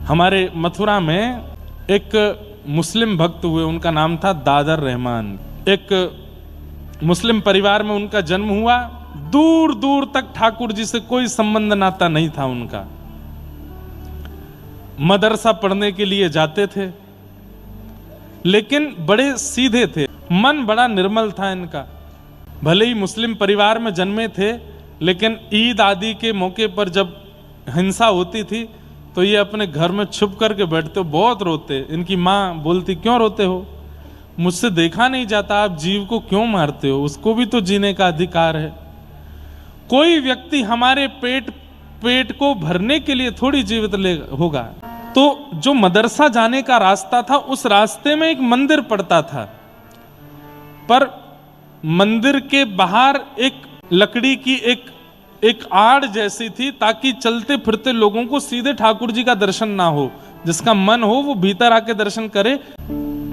हमारे मथुरा में एक मुस्लिम भक्त हुए, उनका नाम था दादर रहमान। एक मुस्लिम परिवार में उनका जन्म हुआ। दूर दूर तक ठाकुर जी से कोई संबंध नाता नहीं था उनका। मदरसा पढ़ने के लिए जाते थे, लेकिन बड़े सीधे थे, मन बड़ा निर्मल था इनका। भले ही मुस्लिम परिवार में जन्मे थे, लेकिन ईद आदि के मौके पर जब हिंसा होती थी तो ये अपने घर में छुप करके बैठते, बहुत रोते। इनकी माँ बोलती, क्यों रोते हो? मुझसे देखा नहीं जाता, आप जीव को क्यों मारते हो? उसको भी तो जीने का अधिकार है। कोई व्यक्ति हमारे पेट को भरने के लिए थोड़ी जीवित होगा। तो जो मदरसा जाने का रास्ता था, उस रास्ते में एक मंदिर पड़ता था, पर मंदिर के बाहर एक लकड़ी की एक आड़ जैसी थी, ताकि चलते फिरते लोगों को सीधे ठाकुर जी का दर्शन ना हो। जिसका मन हो वो भीतर आके दर्शन करे।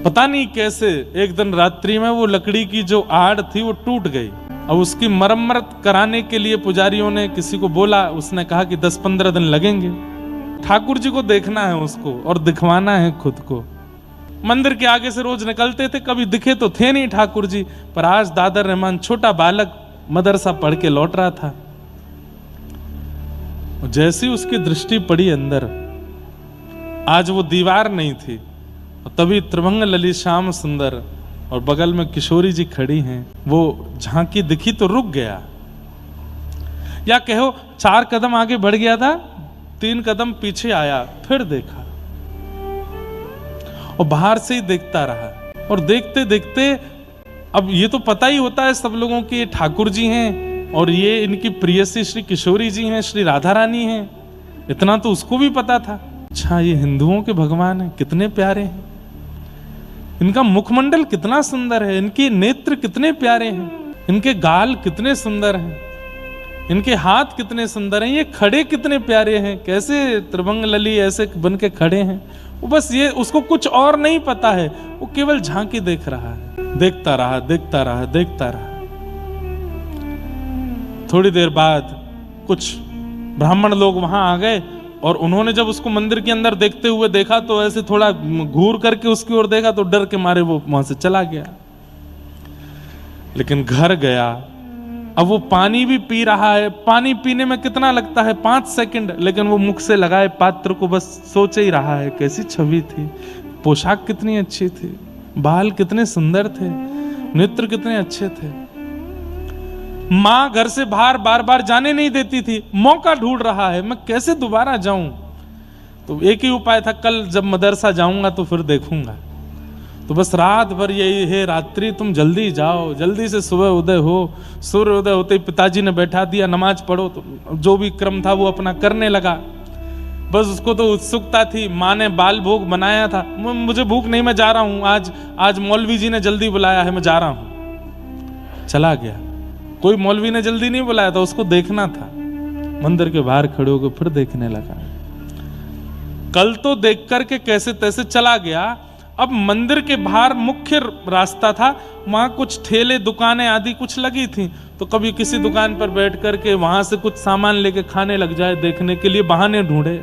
पता नहीं कैसे एक दिन रात्रि में वो लकड़ी की जो आड़ थी वो टूट गई। अब उसकी मरम्मत कराने के लिए पुजारियों ने किसी को बोला, उसने कहा कि 10-15 दिन लगेंगे। ठाकुर जी को देखना है उसको और दिखवाना है खुद को। मंदिर के आगे से रोज निकलते थे, कभी दिखे तो थे नहीं ठाकुर जी। पर आज दादर रहमान छोटा बालक मदरसा पढ़ के लौट रहा था। जैसी उसकी दृष्टि पड़ी अंदर, आज वो दीवार नहीं थी, तभी त्रिभंग ललित श्याम सुंदर और बगल में किशोरी जी खड़ी हैं। वो झांकी दिखी तो रुक गया, या कहो 4 कदम आगे बढ़ गया था, 3 कदम पीछे आया, फिर देखा और बाहर से ही देखता रहा। और देखते देखते अब ये तो पता ही होता है सब लोगों की, ये ठाकुर जी हैं और ये इनकी प्रियसी श्री किशोरी जी हैं, श्री राधा रानी हैं। इतना तो उसको भी पता था। अच्छा, ये हिंदुओं के भगवान हैं, कितने प्यारे हैं। इनका मुखमंडल कितना सुंदर है, इनके नेत्र कितने प्यारे हैं, इनके गाल कितने सुंदर हैं, इनके हाथ कितने सुंदर हैं, ये खड़े कितने प्यारे हैं, कैसे त्रिभंग लली ऐसे बन के खड़े हैं। वो बस ये, उसको कुछ और नहीं पता है, वो केवल झांकी देख रहा है। देखता रहा, देखता रहा, देखता रहा। थोड़ी देर बाद कुछ ब्राह्मण लोग वहां आ गए और उन्होंने जब उसको मंदिर के अंदर देखते हुए देखा तो ऐसे थोड़ा घूर करके उसकी ओर देखा, तो डर के मारे वो वहां से चला गया। लेकिन घर गया, अब वो पानी भी पी रहा है। पानी पीने में कितना लगता है? 5 सेकंड, लेकिन वो मुख से लगाए पात्र को बस सोच ही रहा है। कैसी छवि थी, पोशाक कितनी अच्छी थी, बाल कितने सुंदर थे, नेत्र कितने अच्छे थे। मां घर से बाहर बार बार जाने नहीं देती थी, मौका ढूंढ रहा है, मैं कैसे दोबारा जाऊं। तो एक ही उपाय था, कल जब मदरसा जाऊंगा तो फिर देखूंगा। तो बस रात भर यही है, रात्रि तुम जल्दी जाओ, जल्दी से सुबह उदय हो। सूर्य उदय होते ही पिताजी ने बैठा दिया, नमाज पढ़ो। तो जो भी क्रम था वो अपना करने लगा। बस उसको तो उत्सुकता थी। माँ ने बाल भोग बनाया था, मुझे भूख नहीं, मैं जा रहा हूँ, आज मौलवी जी ने जल्दी बुलाया है, मैं जा रहा हूँ। चला गया। कोई मौलवी ने जल्दी नहीं बुलाया था, उसको देखना था। मंदिर के बाहर खड़े होकर फिर देखने लगा। कल तो देख करके कैसे तैसे चला गया। अब मंदिर के बाहर मुख्य रास्ता था, वहां कुछ ठेले दुकानें आदि कुछ लगी थी। तो कभी किसी दुकान पर बैठ करके वहां से कुछ सामान लेके खाने लग जाए, देखने के लिए बहाने ढूंढे।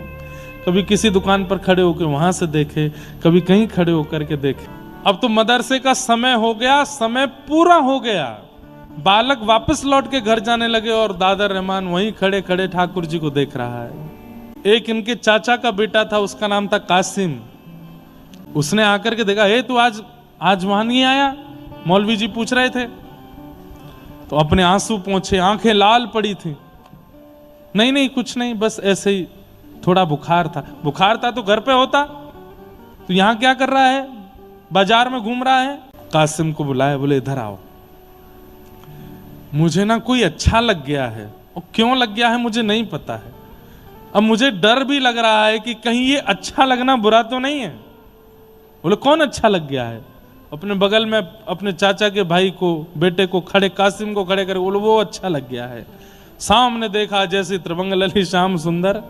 कभी किसी दुकान पर खड़े होकर वहां से देखे, कभी कहीं खड़े होकर के देखे। अब तो मदरसे का समय हो गया, समय पूरा हो गया। बालक वापस लौट के घर जाने लगे और दादर रहमान वहीं खड़े खड़े ठाकुर जी को देख रहा है। एक इनके चाचा का बेटा था, उसका नाम था कासिम। उसने आकर के देखा, हे तू आज वहां नहीं आया? मौलवी जी पूछ रहे थे। तो अपने आंसू पोंछे, आंखें लाल पड़ी थी। नहीं कुछ नहीं, बस ऐसे ही थोड़ा बुखार था। बुखार था तो घर पे होता, तो यहां क्या कर रहा है? बाजार में घूम रहा है। कासिम को बुलाया, बोले इधर आओ, मुझे ना कोई अच्छा लग गया है। और क्यों लग गया है मुझे नहीं पता है। अब मुझे डर भी लग रहा है कि कहीं ये अच्छा लगना बुरा तो नहीं है। बोले कौन अच्छा लग गया है? अपने बगल में अपने चाचा के भाई को, बेटे को खड़े, कासिम को खड़े करे, बोले वो अच्छा लग गया है। सामने देखा जैसे त्रिभंग ललित श्याम सुंदर।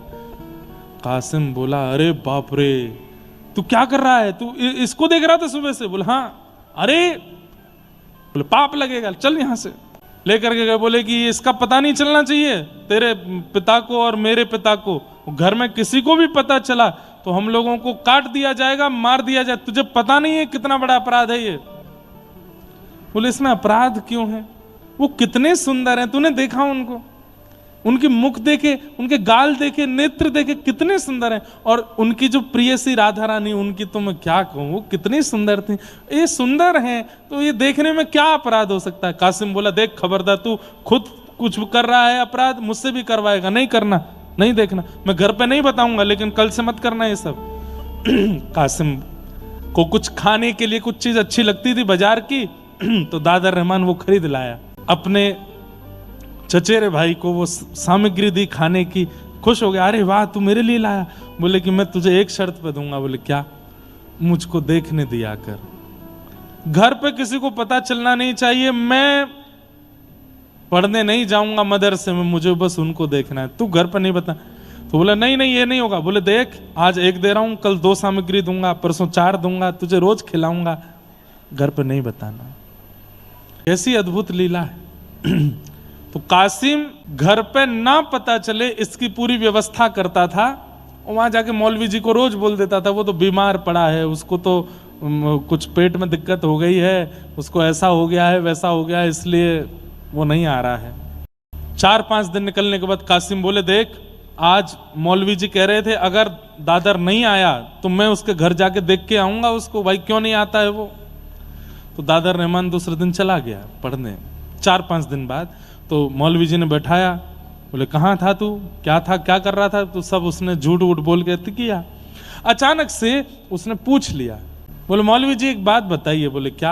कासिम बोला, अरे बाप रे, तू क्या कर रहा है? तू इसको देख रहा था सुबह से? बोले हाँ। अरे, बोले पाप लगेगा, चल यहां से। लेकर के गए, बोले कि इसका पता नहीं चलना चाहिए तेरे पिता को और मेरे पिता को। घर में किसी को भी पता चला तो हम लोगों को काट दिया जाएगा, मार दिया जाए, तुझे पता नहीं है कितना बड़ा अपराध है ये। बोले इसमें अपराध क्यों है? वो कितने सुंदर हैं, तूने देखा उनको? उनके मुख देखे, उनके गाल देखे, नेत्र देखे, कितने सुंदर हैं। और उनकी जो प्रियसी राधा रानी, उनकी तो मैं क्या कहूं, वो कितनी सुंदर थी। ये सुंदर हैं तो ये देखने में क्या अपराध हो सकता है? कासिम बोला देख खबरदार, तू खुद कुछ कर रहा है अपराध, मुझसे भी करवाएगा, नहीं करना, नहीं देखना, मैं घर पे नहीं बताऊंगा, लेकिन कल से मत करना ये सब। कासिम को कुछ खाने के लिए कुछ चीज अच्छी लगती थी बाजार की, तो दादर रहमान वो खरीद लाया, अपने चचेरे भाई को वो सामग्री दी खाने की, खुश हो गया, अरे वाह तू मेरे लिए लाया। बोले कि मैं तुझे एक शर्त पे दूंगा। बोले क्या? मुझको देखने दिया कर, घर पे किसी को पता चलना नहीं चाहिए, मैं पढ़ने नहीं जाऊंगा मदरसे में, मुझे बस उनको देखना है, तू घर पर नहीं बता। तो बोला नहीं नहीं ये नहीं होगा। बोले देख आज एक दे रहा हूं, कल 2 सामग्री दूंगा, परसों 4 दूंगा, तुझे रोज खिलाऊंगा, घर पर नहीं बताना। कैसी अद्भुत लीला है। तो कासिम घर पे ना पता चले इसकी पूरी व्यवस्था करता था। वहां जाके मौलवी जी को रोज बोल देता था वो तो बीमार पड़ा है, उसको तो कुछ पेट में दिक्कत हो गई है, उसको ऐसा हो गया है वैसा हो गया है, इसलिए वो नहीं आ रहा है। 4-5 दिन निकलने के बाद कासिम बोले देख आज मौलवी जी कह रहे थे अगर दादर नहीं आया तो मैं उसके घर जाके देख के आऊंगा उसको, भाई क्यों नहीं आता है वो। तो दादर रहमान दूसरे दिन चला गया पढ़ने। 4-5 दिन बाद तो मौलवी जी ने बैठाया, बोले कहाँ था तू, क्या था, क्या कर रहा था? तो सब उसने झूठ वूठ बोल के किया। अचानक से उसने पूछ लिया, बोले मौलवी जी एक बात बताइए। बोले क्या?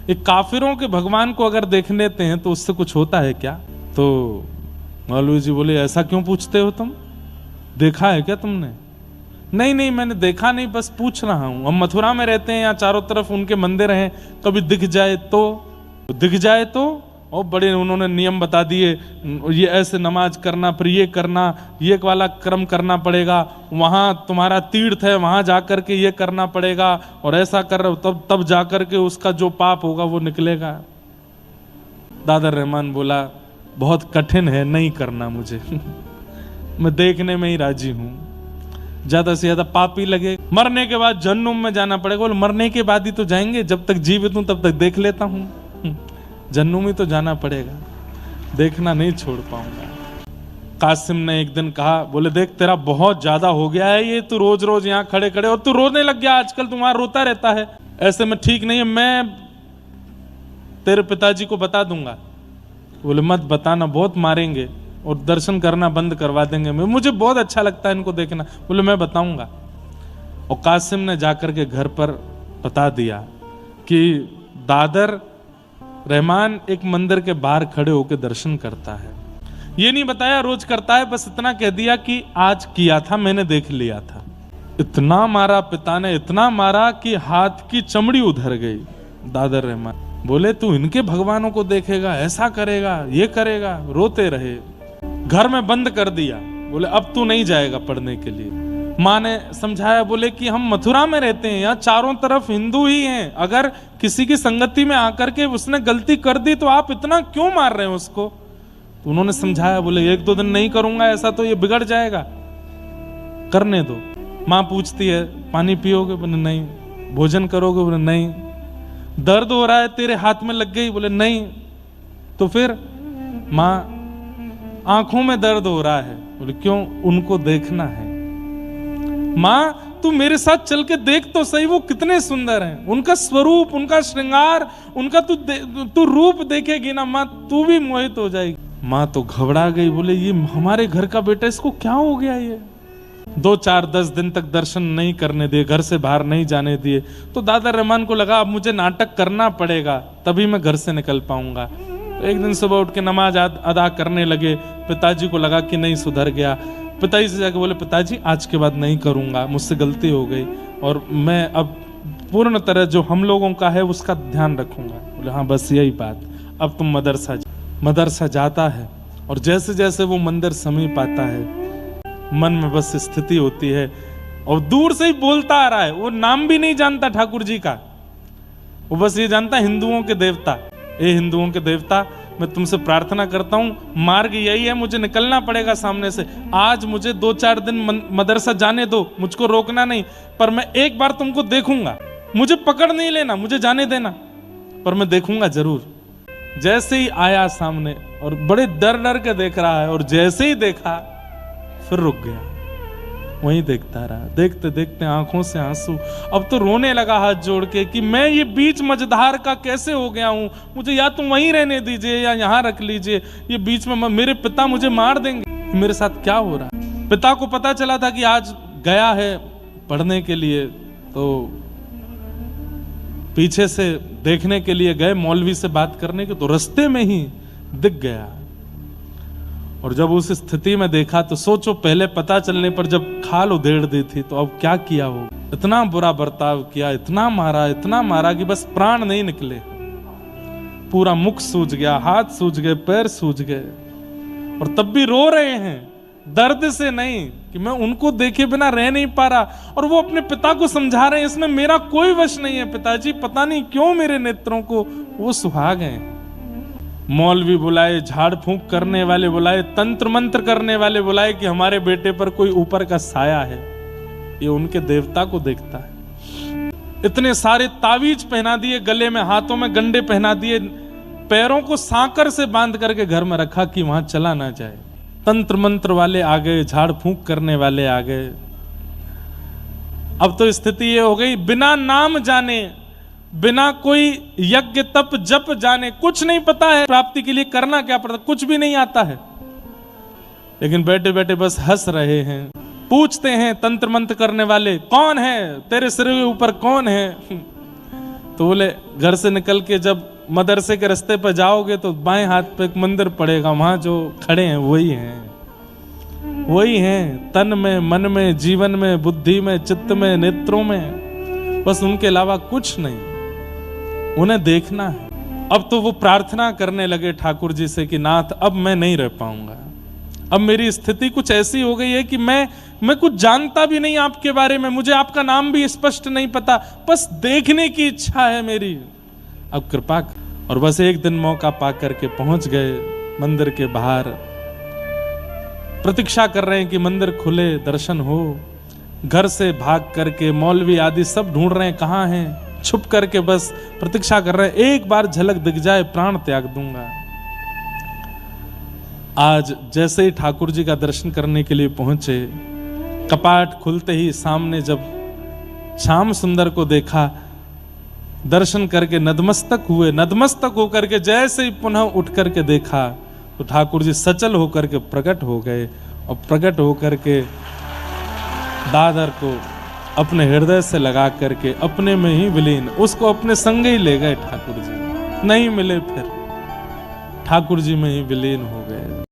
एक काफिरों के भगवान को अगर देख लेते हैं तो उससे कुछ होता है क्या? तो मौलवी जी बोले ऐसा क्यों पूछते हो तुम, देखा है क्या तुमने? नहीं नहीं मैंने देखा नहीं, बस पूछ रहा हूं। हम मथुरा में रहते हैं, यहाँ चारों तरफ उनके मंदिर हैं, कभी दिख जाए तो और बड़े उन्होंने नियम बता दिए, ये ऐसे नमाज करना, फिर ये करना, ये वाला क्रम करना पड़ेगा, वहां तुम्हारा तीर्थ है वहां जाकर के ये करना पड़ेगा, और ऐसा कर तब जाकर के उसका जो पाप होगा वो निकलेगा। दादर रहमान बोला बहुत कठिन है, नहीं करना मुझे। मैं देखने में ही राजी हूं, ज्यादा से ज्यादा पापी लगे, मरने के बाद जहन्नुम में जाना पड़ेगा। बोले मरने के बाद ही तो जाएंगे, जब तक जीवित हूं तब तक देख लेता हूं, जहन्नुम ही तो जाना पड़ेगा, देखना नहीं छोड़ पाऊंगा। कासिम ने एक दिन कहा, बोले देख तेरा बहुत ज्यादा हो गया है ये, तू रोज रोज यहाँ खड़े खड़े, और तू रोने लग गया आजकल, तुम्हारा रोता रहता है, ऐसे में ठीक नहीं है, मैं तेरे पिताजी को बता दूंगा। बोले मत बताना, बहुत मारेंगे और दर्शन करना बंद करवा देंगे, मुझे बहुत अच्छा लगता है इनको देखना। बोले मैं बताऊंगा। और कासिम ने जाकर के घर पर बता दिया कि दादर रहमान एक मंदिर के बाहर खड़े होकर दर्शन करता है। ये नहीं बताया रोज करता है, बस इतना कह दिया कि आज किया था, मैंने देख लिया था। इतना मारा पिता ने, इतना मारा कि हाथ की चमड़ी उधर गई। दादर रहमान बोले तू इनके भगवानों को देखेगा, ऐसा करेगा, ये करेगा, रोते रहे। घर में बंद कर दिया। बोले अब तू नहीं जाएगा पढ़ने के लिए। माँ ने समझाया, बोले कि हम मथुरा में रहते हैं, यहाँ चारों तरफ हिंदू ही हैं, अगर किसी की संगति में आकर के उसने गलती कर दी तो आप इतना क्यों मार रहे हैं उसको? तो उन्होंने समझाया, बोले 1-2 दिन नहीं करूंगा ऐसा तो ये बिगड़ जाएगा, करने दो। माँ पूछती है पानी पियोगे? बोले नहीं। भोजन करोगे? बोले नहीं। दर्द हो रहा है तेरे हाथ में लग गई? बोले नहीं। तो फिर? माँ आंखों में दर्द हो रहा है। बोले क्यों? उनको देखना है। माँ तू मेरे साथ चल के देख तो सही, वो कितने सुंदर हैं, उनका स्वरूप, उनका श्रृंगार, उनका तू रूप देखेगी ना माँ, तू भी मोहित हो जाएगी। माँ तो घबरा गई, बोले ये हमारे घर का बेटा, इसको क्या हो गया? ये 2-4-10 दिन तक दर्शन नहीं करने दिए, घर से बाहर नहीं जाने दिए। तो दादर रहमान को लगा अब मुझे नाटक करना पड़ेगा, तभी मैं घर से निकल पाऊंगा। तो एक दिन सुबह उठ के नमाज अदा करने लगे। पिताजी को लगा कि नहीं सुधर गया। पिताजी से जाके बोले पिताजी आज के बाद नहीं करूंगा, मुझसे गलती हो गई और मैं अब पूर्ण तरह जो हम लोगों का है उसका ध्यान रखूंगा। बोले हाँ बस यही बात। अब तुम मदरसा जाता है और जैसे जैसे वो मंदिर समीप आता है मन में बस स्थिति होती है और दूर से ही बोलता आ रहा है। वो नाम भी नहीं जानता ठाकुर जी का, वो बस ये जानता हिंदुओं के देवता, ये हिंदुओं के देवता मैं तुमसे प्रार्थना करता हूँ, मार्ग यही है, मुझे निकलना पड़ेगा सामने से। आज मुझे 2-4 दिन मदरसा जाने दो, मुझको रोकना नहीं, पर मैं एक बार तुमको देखूंगा। मुझे पकड़ नहीं लेना, मुझे जाने देना, पर मैं देखूंगा जरूर। जैसे ही आया सामने और बड़े डर डर के देख रहा है, और जैसे ही देखा फिर रुक गया, वहीं देखता रहा। देखते देखते आंखों से आंसू, अब तो रोने लगा हाथ जोड़ के कि मैं ये बीच मझधार का कैसे हो गया हूं, मुझे या तो वहीं रहने दीजिए या यहां रख लीजिए, ये बीच में मेरे पिता मुझे मार देंगे। मेरे साथ क्या हो रहा है? पिता को पता चला था कि आज गया है पढ़ने के लिए, तो पीछे से देखने के लिए गए मौलवी से बात करने के, तो रास्ते में ही दिख गया। और जब उस स्थिति में देखा तो सोचो, पहले पता चलने पर जब खाल उधेड़ दी थी तो अब क्या किया हो। इतना बुरा बर्ताव किया, इतना मारा कि बस प्राण नहीं निकले। पूरा मुख सूज गया, हाथ सूज गए, पैर सूज गए, और तब भी रो रहे हैं दर्द से नहीं कि मैं उनको देखे बिना रह नहीं पा रहा। और वो अपने पिता को समझा रहे हैं, इसमें मेरा कोई वश नहीं है पिताजी, पता नहीं क्यों मेरे नेत्रों को वो सुहा गए। मौलवी बुलाए, झाड़ फूंक करने वाले बुलाए, तंत्र मंत्र करने वाले बुलाए कि हमारे बेटे पर कोई ऊपर का साया है, ये उनके देवता को देखता है। इतने सारे तावीज पहना दिए, गले में हाथों में गंडे पहना दिए, पैरों को सांकर से बांध करके घर में रखा कि वहां चला ना जाए। तंत्र मंत्र वाले आ गए, झाड़ फूंक करने वाले आ गए। अब तो स्थिति ये हो गई, बिना नाम जाने, बिना कोई यज्ञ तप जप जाने, कुछ नहीं पता है प्राप्ति के लिए करना क्या पड़ता, कुछ भी नहीं आता है, लेकिन बैठे बैठे बस हंस रहे हैं। पूछते हैं तंत्र मंत्र करने वाले, कौन है तेरे सिर के ऊपर, कौन है? तो बोले, घर से निकल के जब मदरसे के रास्ते पर जाओगे तो बाएं हाथ पे एक मंदिर पड़ेगा, वहां जो खड़े हैं वही हैं, वही हैं, तन में, मन में, जीवन में, बुद्धि में, चित्त में, नेत्रों में, बस उनके अलावा कुछ नहीं, उन्हें देखना है। अब तो वो प्रार्थना करने लगे ठाकुर जी से कि नाथ अब मैं नहीं रह पाऊंगा, अब मेरी स्थिति कुछ ऐसी हो गई है कि मैं कुछ जानता भी नहीं आपके बारे में, मुझे आपका नाम भी स्पष्ट नहीं पता, बस देखने की इच्छा है मेरी, अब कृपा। और बस एक दिन मौका पा करके पहुंच गए मंदिर के बाहर, प्रतीक्षा कर रहे हैं कि मंदिर खुले, दर्शन हो। घर से भाग करके मौलवी आदि सब ढूंढ रहे हैं कहाँ हैं, छुप करके बस प्रतीक्षा कर रहे हैं, एक बार झलक दिख जाए प्राण त्याग दूंगा। आज जैसे ही ठाकुर जी का दर्शन करने के लिए पहुंचे, कपाट खुलते ही सामने जब श्याम सुंदर को देखा, दर्शन करके नतमस्तक हुए, नतमस्तक होकर के जैसे ही पुनः उठ करके देखा तो ठाकुर जी सचल होकर के प्रकट हो गए, और प्रकट होकर के दादर को अपने हृदय से लगा करके अपने में ही विलीन, उसको अपने संग ही ले गए ठाकुर जी। नहीं मिले, फिर ठाकुर जी में ही विलीन हो गए।